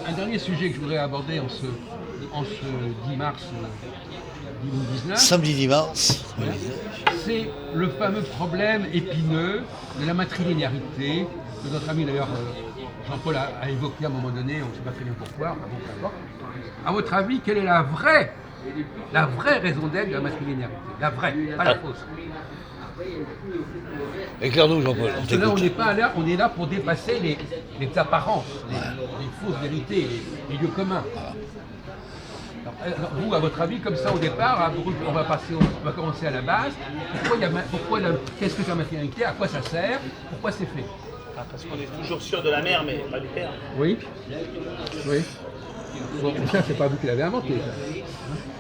Un dernier sujet que je voudrais aborder en ce 10 mars 2019. Samedi 10 mars. Voilà. C'est le fameux problème épineux de la matrilinéarité, que notre ami d'ailleurs Jean-Paul a évoqué à un moment donné, on ne sait pas très bien pourquoi, enfin bon, peu importe. À votre avis, quelle est la vraie raison d'être de la matrilinéarité? La vraie, pas la fausse. Éclaire-nous, Jean-Paul. Parce que là, on est là pour dépasser les apparences, les fausses vérités, les lieux communs. Alors, vous, à votre avis, comme ça au départ, on va commencer à la base. Qu'est-ce que c'est la matrilinéarité? À quoi ça sert? Pourquoi c'est fait? Parce qu'on est toujours sûr de la mère, mais pas du père. Oui. Oui. Bon, ça, c'est pas vous qui l'avez inventé,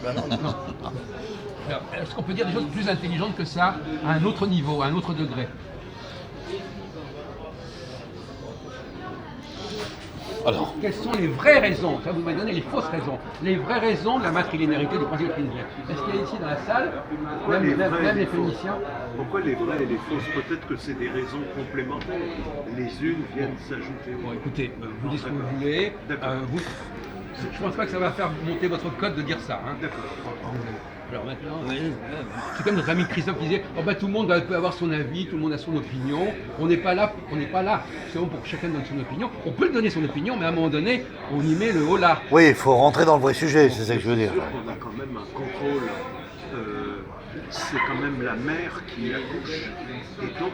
ça. Non. Alors, est-ce qu'on peut dire des choses plus intelligentes que ça, à un autre niveau, à un autre degré? Alors, quelles sont les vraies raisons? Ça, vous m'avez donné les fausses raisons. Les vraies raisons de la matrilinéarité du principe trinitaire. Est-ce qu'il y a ici dans la salle, même les Phéniciens? Pourquoi les vraies et les fausses? Peut-être que c'est des raisons complémentaires. Les unes viennent s'ajouter aux Bon, autres. écoutez, vous dites ce que vous voulez. Je ne pense pas que ça va faire monter votre code de dire ça. Hein. D'accord. Alors maintenant, c'est comme notre ami Christophe qui disait tout le monde peut avoir son avis, tout le monde a son opinion. On n'est pas là, c'est bon pour que chacun donne son opinion. On peut donner son opinion, mais à un moment donné, on y met le haut là. oui, il faut rentrer dans le vrai sujet, c'est ça que je veux dire. On a quand même un contrôle. C'est quand même la mère qui accouche. Et donc,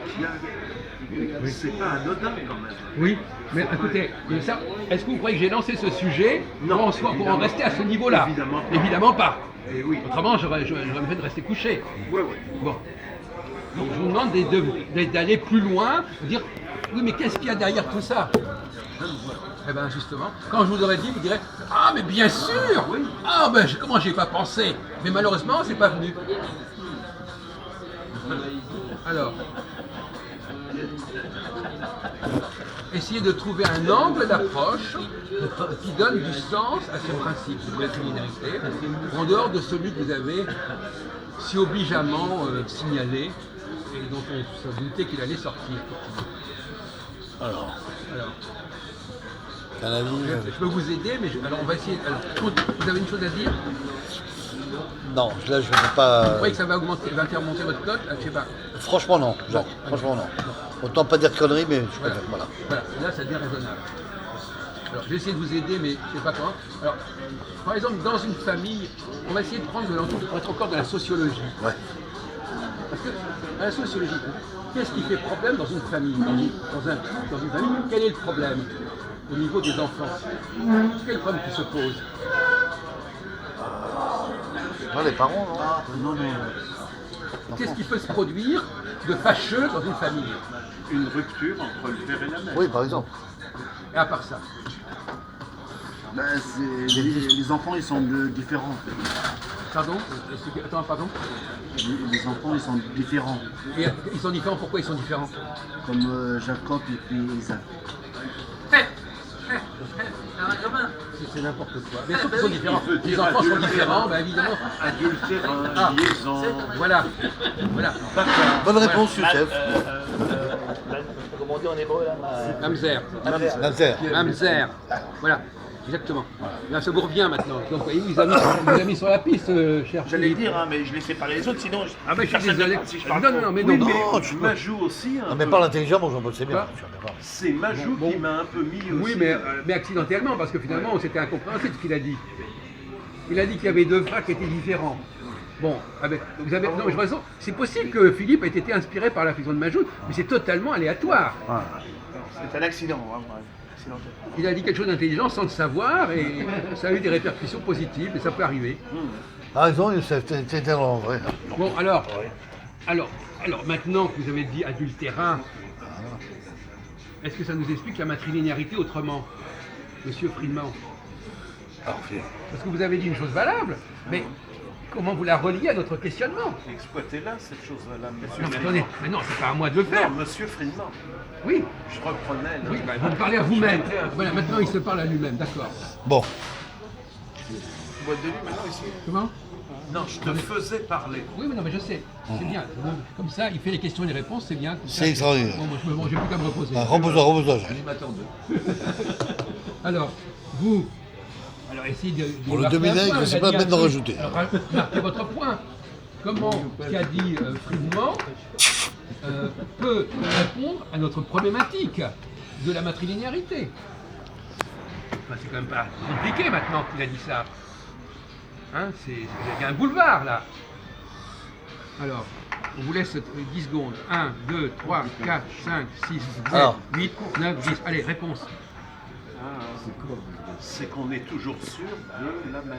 c'est pas anodin quand même. Oui, mais écoutez, ça, est-ce que vous croyez que j'ai lancé ce sujet Non, pour en rester à ce niveau-là? Évidemment pas. pas. Et oui. Autrement, j'aurais le fait de rester couché. Ouais. Bon. Donc je vous demande d'aller plus loin, de dire oui, mais qu'est-ce qu'il y a derrière tout ça? Eh bien justement, quand je vous aurais dit, vous direz ah mais bien sûr, oui. Ah ben comment j'y ai pas pensé? Mais malheureusement, c'est pas venu. Alors, essayez de trouver un angle d'approche qui donne du sens à ce principe de la criminalité, en dehors de celui que vous avez si obligeamment signalé et dont on se doutait qu'il allait sortir. Alors, Alors, je peux vous aider, mais alors on va essayer. Alors, vous avez une chose à dire? non, là je ne peux pas. Vous croyez que ça va faire monter votre cote? Je sais pas. Franchement, non. Bon, Franchement, non. Autant pas dire de conneries, mais je préfère. Voilà. Voilà, là ça devient raisonnable. Alors, je vais essayer de vous aider, mais je ne sais pas comment. Alors, par exemple, dans une famille, on va essayer de prendre de l'entour pour être encore de la sociologie. Ouais. Parce que, dans la sociologie, qu'est-ce qui fait problème dans une famille, dans une famille, quel est le problème au niveau des enfants? Quel est le problème qui se pose? Non, les parents, non. Qu'est-ce qui peut se produire de fâcheux dans une famille? Une rupture entre le père et la mère. Oui, par exemple. Et à part ça? Les enfants, ils sont différents. Pardon? Attends, pardon? Les enfants, ils sont différents. Et ils sont différents, pourquoi ils sont différents? Comme Jacob et puis Isaac. C'est n'importe quoi. Bien sûr qu'ils sont différents. Les enfants sont différents, bah évidemment. Adultérin, liaison. Voilà. Bonne réponse, Youssef. Comment on dit en hébreu là? Mamzer. Namzer. Voilà. Exactement. Là, ça vous revient maintenant. Donc, il vous a mis sur la piste, cher J'allais Philippe. dire, hein, mais je laissé parler les autres, sinon. Ah, ben je suis personne désolé. ne- Si je parle Non, trop. non, mais Oui, non. mais tu peux. Majou aussi. Non, mais parle intelligemment, Jean-Paul, c'est bien. Quoi? C'est Majou Bon. qui m'a un peu mis aussi. Oui, mais accidentellement, parce que finalement, c'était incompréhensible ce qu'il a dit. Il a dit qu'il y avait deux frères qui étaient différents. Bon, vous avez non, j'ai raison. C'est possible que Philippe ait été inspiré par la fusion de Majoud, mais c'est totalement aléatoire. C'est un accident. Hein, ouais. Accidentel. Il a dit quelque chose d'intelligent sans le savoir et ça a eu des répercussions positives, et ça peut arriver. Ah, raison, Youssef, t'es dans le vrai. Bon, alors maintenant que vous avez dit adultérin, est-ce que ça nous explique la matrilinéarité autrement, Monsieur Friedman? Parce que vous avez dit une chose valable, mais comment vous la reliez à notre questionnement? Exploitez-la, cette chose-là, monsieur. Non, mais attendez, mais non, c'est pas à moi de le faire. Non, monsieur Friedman. Oui, Je reprenais. oui, bah, vous me parlez à vous-même. Voilà, maintenant il se parle à lui-même, d'accord. Bon, Boîte de nuit maintenant ici. Comment? Non, je te faisais parler. Oui, mais non, mais je sais, c'est bien. Comme ça, il fait les questions et les réponses, c'est bien. Comme ça, c'est extraordinaire. Bon, moi, j'ai plus qu'à me reposer. Repose-toi, repose-toi. Animateur 2. Alors, vous, alors essayez de Pour le marquer un dominer, point, je ne sais il a pas dit un maintenant truc. rajouter. Alors marquez votre point. Comment ce qu'a dit Friedman peut répondre à notre problématique de la matrilinéarité? Enfin, c'est quand même pas compliqué maintenant qu'il a dit ça. Hein, il y a un boulevard là. Alors, on vous laisse 10 secondes. 1, 2, 3, 4, 5, 6, 7, Alors. 8, 9, 10. Allez, réponse. C'est qu'on est toujours sûr de la mer.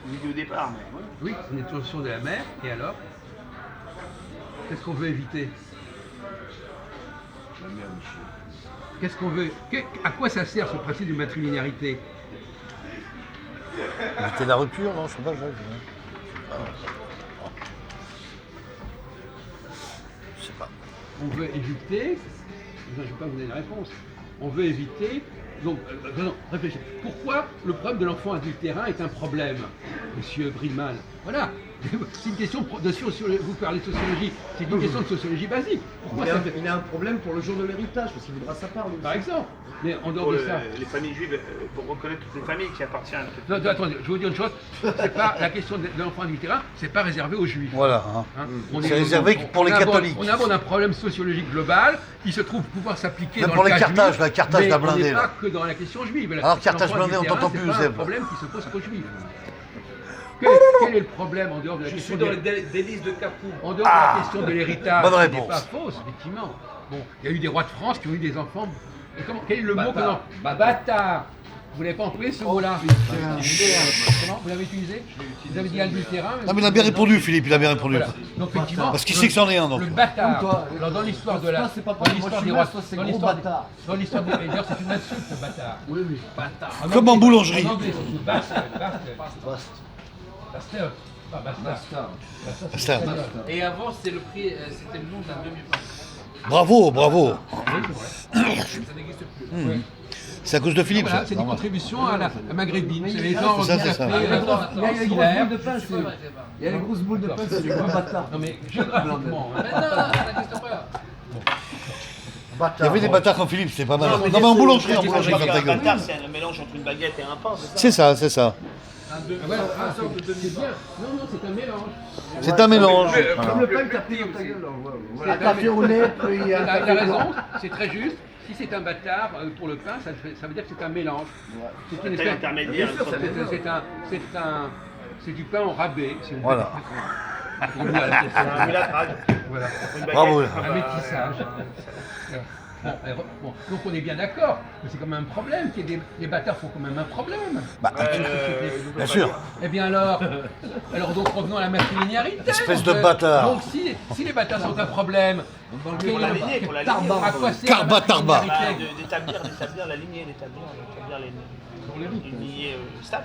On dit au départ, mais ouais. Oui, c'est une tension de la mer. Et alors? Qu'est-ce qu'on veut éviter? Qu'est-ce qu'on veut? À quoi ça sert ce principe de matrilinéarité? C'était la rupture, non? Je sais pas, je sais pas. On veut éviter. Je ne vais pas vous donner la réponse. On veut éviter. Donc, non, réfléchissez. Pourquoi le problème de l'enfant adultérin est un problème, monsieur Friedman? Voilà. C'est une question de sociologie. Vous parlez de sociologie. C'est une question de sociologie basique. Pourquoi ça fait... Il a un problème pour le jour de l'héritage, parce qu'il voudra sa part. lui. Par exemple. Mais en dehors Pour de ça. les familles juives, pour reconnaître toutes les familles qui appartiennent. Non, attendez, je vais vous dire une chose. C'est pas la question de l'enfant adultérin, c'est pas réservé aux juifs. Voilà. Hein. Hein, C'est réservé pour les catholiques. On aborde un problème sociologique global qui se trouve pouvoir s'appliquer Même dans pour le les cas Carthage, juif, la Carthage mais d'un on blindé, n'est là. pas que dans la question juive. Alors, Carthage L'enfant blindé, on adultérin, t'entend plus, c'est pas un Zeb. problème qui se pose qu'aux juifs. Quel est le problème en dehors de la Je question suis dans de les délices de Capoue. en dehors de la question de l'héritage, Bonne qui n'est réponse. pas fausse, effectivement. Bon, il y a eu des rois de France qui ont eu des enfants. Et quel est le mot que Bâtard. l'on... Bâtard. Vous n'avez pas employé ce mot-là? Comment vous l'avez utilisé? Vous avez dit adultérin. Non, mais il a bien répondu, Philippe, il a bien répondu. Voilà. Donc effectivement, Parce qu'il sait que c'en est un, donc. le bâtard. Comme toi. Alors, dans l'histoire de Toi, la, c'est pas dans toi, moi, l'histoire je des suis rois, vache, toi, c'est dans gros l'histoire, bâtard. dans l'histoire des, d'ailleurs, c'est une insulte, le bâtard. Oui, oui. Bâtard. En Comme en anglais, boulangerie. En anglais, c'est bastard. Bastard. Pas bastard. Bastard. Et avant, c'était le prix, c'était le nom d'un demi-pain. Bravo, bravo. Ça n'existe plus. Oui. C'est à cause de Philippe, Voilà, ça. c'est des normal. contributions à la maghrébine. C'est les gens C'est ça, qui c'est ça. appellent, Il y a les grosses filaires. boules de pain, c'est. Il y a les grosses boules de pain, c'est du gros bâtard. Non mais géographiquement. hein. Mais non, ça n'existe pas. Il y avait des bâtards comme Philippe, c'est pas mal. Non, Non, mais mais en boulangerie, Je en crois boulangerie, qu'un comme ta gueule. bâtard, c'est un mélange entre une baguette et un pain, c'est ça? C'est ça, c'est ça. Ah, voilà, c'est bien. Non, non, c'est un mélange. C'est un mélange. Comme le pain que t'as pris dans ta gueule. Voilà. C'est un Café au lait, puis il y a un Il a café raison, blanc. c'est très juste. Si c'est un bâtard pour le pain, ça veut dire que c'est un mélange. C'est une Taille intermédiaire. c'est du pain en rabais. Si on Voilà. veut. Pour nous, à la question. C'est un mulâtrage. Voilà. Une baguette, Bravo. Un métissage. Bon, bon, donc on est bien d'accord, mais c'est quand même un problème. Les bâtards font quand même un problème. Bah, bien sûr. Eh bien alors donc revenons à la matrilinéarité. Espèce de bâtard. Donc si les bâtards sont un problème, Pour la lignée, pour la lignée. à quoi sert Carba, la tarba. matrilinéarité? D'établir la lignée, d'établir une lignée stable.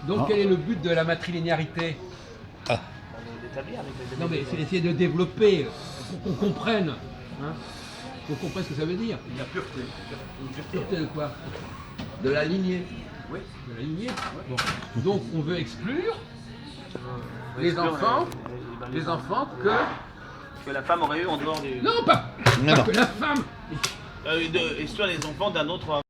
Donc quel est le but de la matrilinéarité? D'établir avec les Non mais c'est essayer de développer, pour qu'on comprenne. Hein, qu'on comprenne ce que ça veut dire. La pureté. Pureté de quoi? De la lignée. Oui, de la lignée. Bon. Donc on veut exclure les enfants que la femme aurait eu en dehors du. Non, pas Mais non. que la femme. Exclure les enfants d'un autre